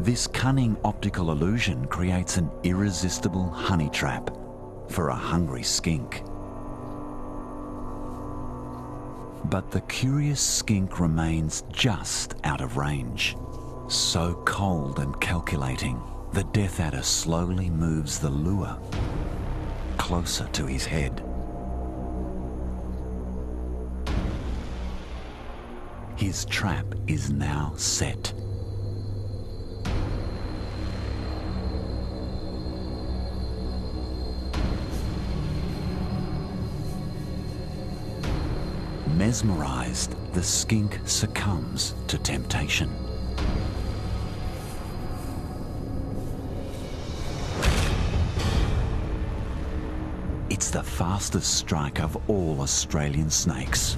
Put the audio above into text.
This cunning optical illusion creates an irresistible honey trap for a hungry skink. But the curious skink remains just out of range. So cold and calculating, the death adder slowly moves the lure closer to his head. His trap is now set. Mesmerized, the skink succumbs to temptation. It's the fastest strike of all Australian snakes.